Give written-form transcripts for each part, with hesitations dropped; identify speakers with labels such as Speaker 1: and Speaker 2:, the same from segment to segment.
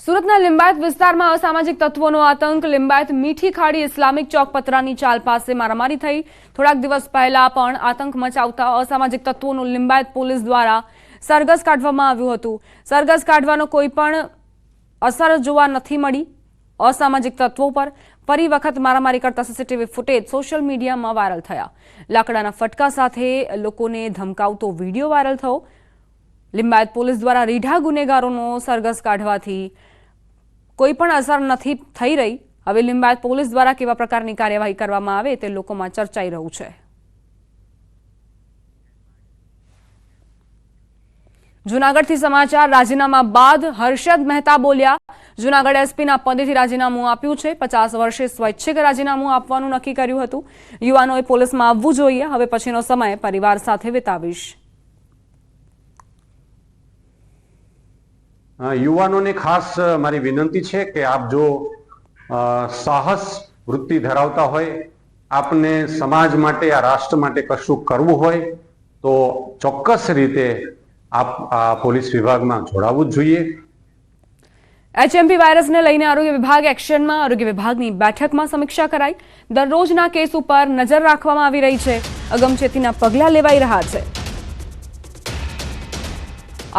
Speaker 1: સુરતના લિંબાયત વિસ્તારમાં અસામાજિક તત્વોનો આતંક। લિંબાયત મીઠી ખાડી ઇસ્લામિક ચોક પતરાની ચાલ પાસે મારામારી થઈ। થોડાક દિવસ પહેલા પણ આતંક મચાવતા અસામાજિક તત્વોનું લિંબાયત પોલીસ દ્વારા સરઘસ કાઢવામાં આવ્યું હતું। સરઘસ કાઢવાનો કોઈ પણ અસર જોવા નથી મળી। અસામાજિક તત્વો પર ફરી વખત મારામારી કરતા સીસીટીવી ફૂટેજ સોશિયલ મીડિયામાં વાયરલ થયા। લાકડાના ફટકા સાથે લોકોને ધમકાવતો વિડીયો વાયરલ થયો। લિંબાયત પોલીસ દ્વારા રીઢા ગુનેગારોનો સરઘસ કાઢવાથી કોઈ પણ અસર નથી થઈ રહી। હવે લિંબાયત પોલીસ દ્વારા કેવા પ્રકારની કાર્યવાહી કરવામાં આવે તે લોકોમાં ચર્ચાઈ રહ્યું છે। જૂનાગઢથી સમાચાર। રાજીનામા બાદ હર્ષદ મહેતા બોલ્યા। જૂનાગઢ એસપીના પદેથી રાજીનામું આપ્યું છે। 50 વર્ષે સ્વૈચ્છિક રાજીનામું આપવાનું નક્કી કર્યું હતું। યુવાનોએ પોલીસમાં આવવું જોઈએ। હવે પછીનો સમય પરિવાર સાથે વિતાવીશ।
Speaker 2: યુવાનોને ખાસ મારી વિનંતી છે કે આપ જો સાહસ વૃત્તિ ધરાવતા હોય, આપને સમાજ માટે આ રાષ્ટ્ર માટે કશું કરવું હોય તો ચોક્કસ રીતે આપ પોલીસ વિભાગમાં જોડાવવું જ જોઈએ।
Speaker 1: એચએમપી વાયરસને લઈને આરોગ્ય વિભાગ એક્શનમાં। આરોગ્ય વિભાગની બેઠકમાં સમીક્ષા કરાઈ। દરરોજના કેસ ઉપર નજર રાખવામાં આવી રહી છે। અગમચેતીના પગલાં લેવાઈ રહ્યા છે।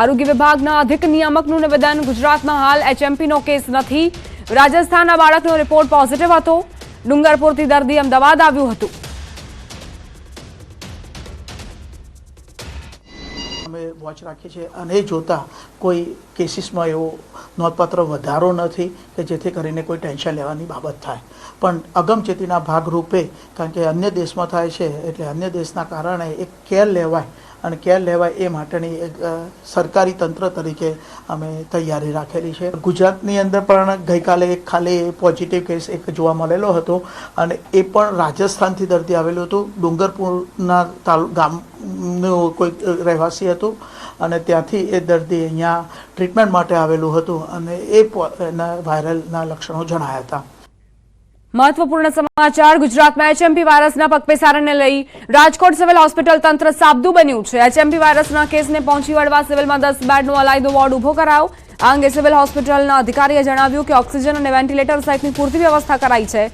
Speaker 1: આરોગ્ય વિભાગના અધિક નિયામકનું નિવેદન। ગુજરાતમાં હાલ એચએમપીનો કેસ નથી। રાજસ્થાનના બાળકનો રિપોર્ટ પોઝિટિવ હતો। ડુંગરપુરથી દર્દી અમદાવાદ આવ્યું હતું।
Speaker 3: અમે વોચ રાખીએ છીએ અને જોતા કોઈ કેસીસમાં એવો નોંધપાત્ર વધારો નથી કે જેથી કરીને કોઈ ટેન્શન લેવાની બાબત થાય। પણ અગમચેતીના ભાગરૂપે કારણ કે અન્ય દેશમાં થાય છે એટલે અન્ય દેશના કારણે એક કેર લેવાય અને કેર લેવાય એ માટેની એક સરકારી તંત્ર તરીકે અમે તૈયારી રાખેલી છે। ગુજરાતની અંદર પણ ગઈકાલે એક ખાલી પોઝિટિવ કેસ એક જોવા મળેલો હતો અને એ પણ રાજસ્થાનથી દર્દી આવેલું હતું। ડુંગરપુરના ગામનું કોઈ રહેવાસી હતું અને ત્યાંથી એ દર્દી અહીંયા ટ્રીટમેન્ટ માટે આવેલું હતું અને એના વાયરલના લક્ષણો જણાયા હતા।
Speaker 1: મહત્વપૂર્ણ સમાચાર। ગુજરાતમાં એચએમપી વાયરસના પગપેસારાને લઈ રાજકોટ સિવિલ હોસ્પિટલ તંત્ર સાબદું બન્યું છે। એચએમપી વાયરસના કેસને પહોંચી વળવા સિવિલમાં 10 બેડનો અલાયદો વોર્ડ ઉભો કરાયો। આ અંગે સિવિલ હોસ્પિટલના અધિકારીએ જણાવ્યું કે ઓક્સિજન અને વેન્ટિલેટર સહિતની પૂરતી વ્યવસ્થા કરાઈ છે।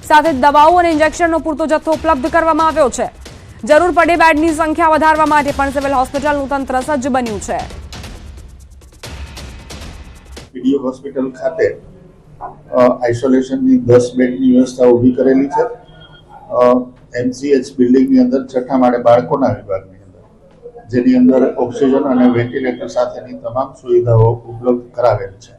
Speaker 1: સાથે દવાઓ અને ઇન્જેક્શનનો પૂરતો જથ્થો ઉપલબ્ધ કરવામાં આવ્યો છે। જરૂર પડે બેડની સંખ્યા વધારવા માટે પણ સિવિલ હોસ્પિટલનું તંત્ર સજ્જ બન્યું છે।
Speaker 4: પીડીઓ હોસ્પિટલ ખાતે આઇસોલેશનની 10 બેડની વ્યવસ્થા ઊભી કરેલી છે। એમસીએચ બિલ્ડિંગની અંદર 6થા માળે બાળકોના વિભાગની અંદર જેની અંદર ઓક્સિજન અને વેન્ટિલેટર સાથેની તમામ સુવિધાઓ ઉપલબ્ધ કરાવેલ છે।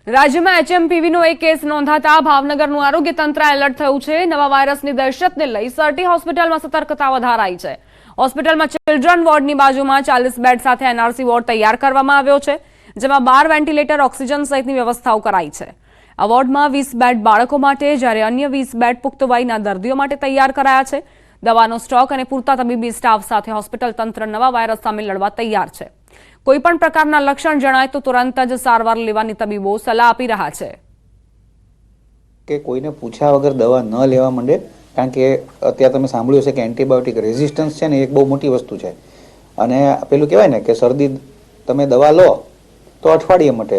Speaker 1: રાજ્યમાં એચએમપીવીનો એક કેસ નોંધાતા ભાવનગરનું આરોગ્ય તંત્ર એલર્ટ થયું છે। નવા વાયરસની દહેશતને લઈ સરટી હોસ્પિટલમાં સતર્કતા વધારાઈ છે। હોસ્પિટલમાં ચિલ્ડ્રન વોર્ડની બાજુમાં 40 બેડ સાથે એનઆરસી વોર્ડ તૈયાર કરવામાં આવ્યો છે, જેમાં 12 વેન્ટિલેટર, ઓક્સિજન સહિતની વ્યવસ્થાઓ કરાઈ છે। આ વોર્ડમાં 20 બેડ બાળકો માટે જ્યારે અન્ય 20 બેડ પુખ્ત વયના દર્દીઓ માટે તૈયાર કરાયા છે। દવાનો સ્ટોક અને પૂરતા તબીબી સ્ટાફ સાથે હોસ્પિટલ તંત્ર નવા વાયરસ સામે લડવા તૈયાર છે। કોઈ પણ પ્રકારના લક્ષણ જણાય તો તુરંત જ સારવાર લેવાની તબીબો સલાહ આપી રહ્યા છે
Speaker 5: કે કોઈને પૂછ્યા વગર દવા ન લેવા માંડે, કારણ કે અત્યારે તમે સાંભળ્યું છે કે એન્ટીબાયોટિક રેઝિસ્ટન્સ છે ને એક બહુ મોટી વસ્તુ છે અને પેલું કહેવાય ને કે શરદી તમે દવા લો તો અઠવાડિયે મટે,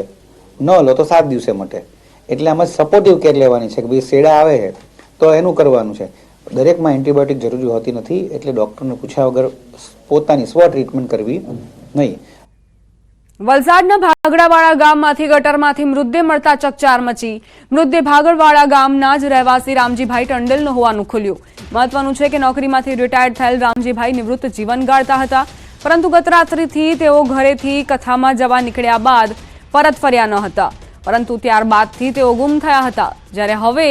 Speaker 5: ન લો તો 7 દિવસે મટે। એટલે આમાં સપોર્ટિવ કેર લેવાની છે કે ભાઈ શેડા આવે છે તો એનું કરવાનું છે। દરેકમાં એન્ટીબાયોટિક જરૂરી હોતી નથી, એટલે ડૉક્ટરને પૂછ્યા વગર પોતાની સ્વ ટ્રીટમેન્ટ કરવી નહીં।
Speaker 1: વલસાડના ભાગડાવાળા ગામમાંથી ગટરમાંથી મૃતદેહ મળતા ચકચાર મચી। મૃતદેહ ભાગડવાળા ગામના જ રહેવાસી રામજીભાઈ ટંડેલનો હોવાનું ખુલ્યું। મહત્વનું છે કે નોકરીમાંથી રિટાયર્ડ થયેલ રામજીભાઈ નિવૃત્ત જીવન ગાળતા હતા, પરંતુ ગત રાત્રિથી તેઓ ઘરેથી કથામાં જવા નીકળ્યા બાદ પરત ફર્યા ન હતા, પરંતુ ત્યારબાદથી તેઓ ગુમ થયા હતા। જ્યારે હવે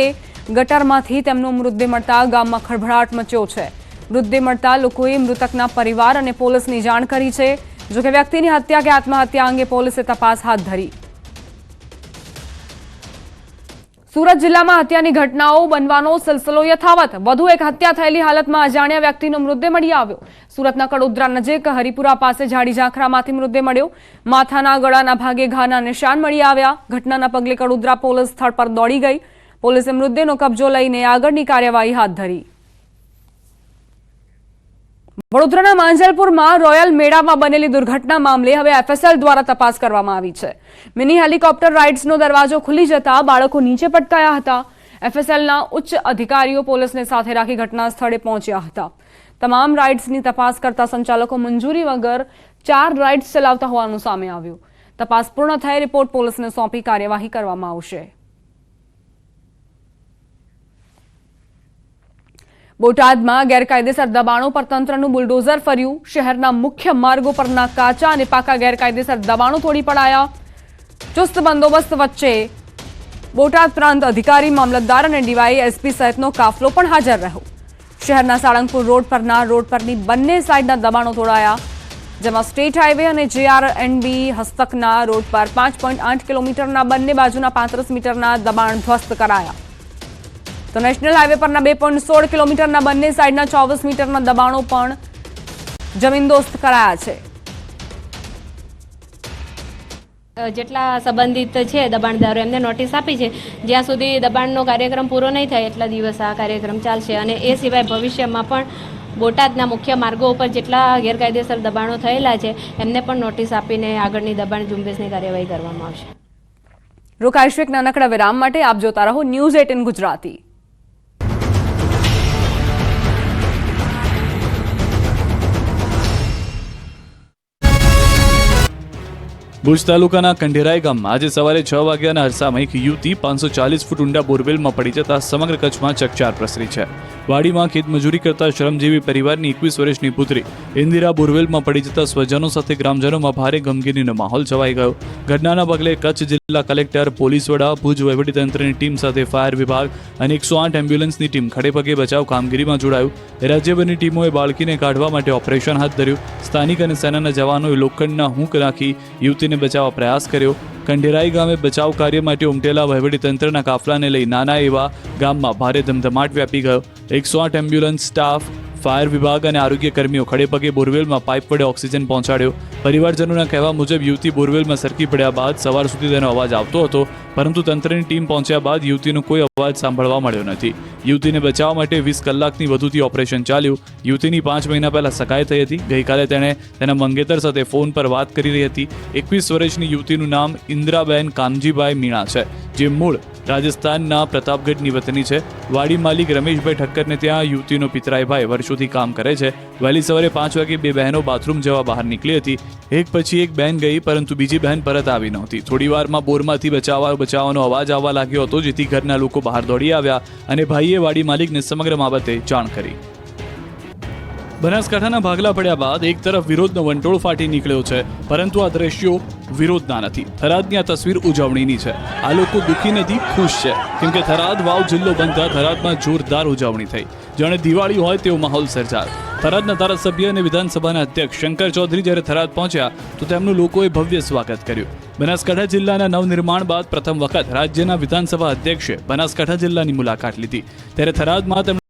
Speaker 1: ગટરમાંથી તેમનો મૃતદેહ મળતા ગામમાં ખળભળાટ મચ્યો છે। મૃતદેહ મળતા લોકોએ મૃતકના પરિવાર અને પોલીસની જાણ કરી છે। જોકે વ્યક્તિની હત્યા કે આત્મહત્યા અંગે પોલીસે તપાસ હાથ ધરી। સુરત જિલ્લામાં હત્યાની ઘટનાઓ બનવાનો સિલસિલો યથાવત। વધુ એક હત્યા થયેલી હાલતમાં અજાણ્યા વ્યક્તિનો મૃતદેહ મળી આવ્યો। સુરતના કડોદરા નજીક હરિપુરા પાસે ઝાડી ઝાંખરામાંથી મૃતદેહ મળ્યો। માથાના ગળાના ભાગે ઘાના નિશાન મળી આવ્યા। ઘટનાના પગલે કડોદરા પોલીસ સ્થળ પર દોડી ગઈ। પોલીસે મૃતદેહનો કબજો લઈને આગળની કાર્યવાહી હાથ ધરી। વડોદરાના માંજલપુરમાં રોયલ મેળામાં બનેલી દુર્ઘટના મામલે હવે FSL દ્વારા તપાસ કરવામાં આવી છે. મિની હેલિકોપ્ટર રાઇડ્સનો દરવાજો ખુલી જતા બાળકો નીચે પટકાયા હતા. FSLના ઉચ્ચ અધિકારીઓ પોલીસને સાથે રાખી ઘટના સ્થળે પહોંચ્યા હતા. તમામ રાઇડ્સની તપાસ કરતા સંચાલકો મંજૂરી વગર 4 રાઇડ્સ ચલાવતા હોવાનું સામે આવ્યું. તપાસ પૂર્ણ થઈ રિપોર્ટ પોલીસને સોંપી કાર્યવાહી કરવામાં આવશે. બોટાદમાં ગેરકાયદેસર દબાણો પર તંત્રનું બુલડોઝર ફર્યું. શહેરના મુખ્ય માર્ગો પરના કાચા અને પાકા ગેરકાયદેસર દબાણો તોડી પડાયા. ચુસ્ત બંદોબસ્ત વચ્ચે બોટાદ પ્રાંત અધિકારી, મામલતદાર અને DYSP સહિતનો કાફલો પણ હાજર રહ્યો. શહેરના સાળંગપુર રોડ પરની બંને સાઈડના દબાણો તોડાયા, જેમાં સ્ટેટ હાઈવે અને JRNB હસ્તકના રોડ પર 5.8 કિલોમીટરના બંને બાજુના 35 મીટરના દબાણ ધ્વસ્ત કરાયા. તો નેશનલ હાઈવે પરના 2.16 કિલોમીટરના બંને સાઈડના 24 મીટરના દબાણો પણ જમીનદોસ્ત કરાયા છે.
Speaker 6: જેટલા સંબંધિત છે દબાણદારો એમને નોટિસ આપી છે. જ્યાં સુધી દબાણનો કાર્યક્રમ પૂરો નહીં થાય એટલા દિવસ આ કાર્યક્રમ ચાલશે. અને એ સિવાય ભવિષ્યમાં પણ બોટાદના મુખ્ય માર્ગો ઉપર જેટલા ગેરકાયદેસર દબાણો થયેલા છે એમને પણ નોટિસ આપીને આગળની દબાણ ઝુંબેશની કાર્યવાહી કરવામાં આવશે.
Speaker 1: રોકાઈશું એક નાનકડા વિરામ માટે. આપ જોતા રહો ન્યૂઝ 18 ગુજરાતી.
Speaker 7: ભુજ તાલુકાના કંઢેરાઈ ગામમાં આજે સવારે 6 વાગ્યાના અરસામાં એક યુવતી 540 ફૂટ ઊંડા બોરવેલમાં પડી જતા સમગ્ર કચ્છમાં ચકચાર પ્રસરી છે. વાડીમાં ખેતમજૂરી કરતા શ્રમજીવી પરિવારની 21 વર્ષની પુત્રી ઇન્દિરા બોરવેલમાં પડી જતા સ્વજનો સાથે ગ્રામજનોમાં ભારે ગમગીનીનો માહોલ છવાઈ ગયો. ઘટનાના પગલે કચ્છ જિલ્લા કલેક્ટર, પોલીસ વડા, ભુજ વહીવટીતંત્રની ટીમ સાથે ફાયર વિભાગ અને 108 એમ્બ્યુલન્સની ટીમ ખડેપગે બચાવ કામગીરીમાં જોડાયું. રાજ્યભરની ટીમોએ બાળકીને કાઢવા માટે ઓપરેશન હાથ ધર્યું. સ્થાનિક અને સેનાના જવાનોએ લોખંડના હૂંક રાખી યુવતીને બચાવવા પ્રયાસ કર્યો. કંઢેરાઈ ગામે બચાવ કાર્ય માટે ઉમટેલા વહીવટીતંત્રના કાફલાને લઈ નાના એવા ગામમાં ભારે ધમધમાટ વ્યાપી ગયો. 108 એમ્બ્યુલન્સ સ્ટાફ, ફાયર વિભાગ અને આરોગ્ય કર્મીઓ ખડેપગે બોરવેલમાં પાઇપ વડે ઓક્સિજન પહોંચાડ્યો. પરિવારજનોના કહેવા મુજબ યુવતી બોરવેલમાં સરકી પડ્યા બાદ સવાર સુધી તેનો અવાજ આવતો હતો, પરંતુ તંત્રની ટીમ પહોંચ્યા બાદ યુવતીનો કોઈ અવાજ સાંભળવા મળ્યો નથી. યુવતીને બચાવવા માટે 20 કલાકની વધુથી ઓપરેશન ચાલ્યું. યુવતીની 5 મહિના પહેલા સગાઈ થઈ હતી. ગઈકાલે તેણે તેના મંગેતર સાથે ફોન પર વાત કરી રહી હતી. 21 વર્ષની યુવતીનું નામ ઇન્દ્રાબેન કામજીભાઈ મીણા છે, જે મૂળ રાજસ્થાનના પ્રતાપગઢની વતની છે. વાડી માલિક રમેશભાઈ ઠક્કરને ત્યાં યુવતીનો પિતરાઈ ભાઈ વર્ષોથી કામ કરે છે. વહેલી સવારે 5 વાગે 2 બહેનો બાથરૂમ જવા બહાર નીકળી હતી. એક પછી એક બહેન ગઈ, પરંતુ બીજી બહેન પરત આવી નહોતી. થોડી વારમાં બોરમાંથી બચાવવાનો અવાજ આવવા લાગ્યો હતો, જેથી ઘરના લોકો બહાર દોડી આવ્યા અને ભાઈએ વાડી માલિકને સમગ્ર બાબતે જાણ કરી. બનાસકાંઠાના ભાગલા પડ્યા બાદ એક તરફ વિરોધનો વંટોળ ફાટી નીકળ્યો છે, પરંતુ આ દ્રશ્યો વિરોધના નથી. થરાદની આ તસવીર ઉજવણીની છે. આ લોકો દુઃખી નથી, ખુશ છે, કેમ કે થરાદ વાવ જિલ્લો બનતા થરાદમાં જોરદાર ઉજવણી થઈ. જાણે દિવાળી હોય તેવો માહોલ સર્જાયો. થરાદના ધારાસભ્ય અને વિધાનસભાના અધ્યક્ષ શંકર ચૌધરી જ્યારે થરાદ પહોંચ્યા તો તેમનું લોકોએ ભવ્ય સ્વાગત કર્યું. બનાસકાંઠા જિલ્લાના નવનિર્માણ બાદ પ્રથમ વખત રાજ્યના વિધાનસભા અધ્યક્ષે બનાસકાંઠા જિલ્લાની મુલાકાત લીધી, ત્યારે થરાદમાં તેમણે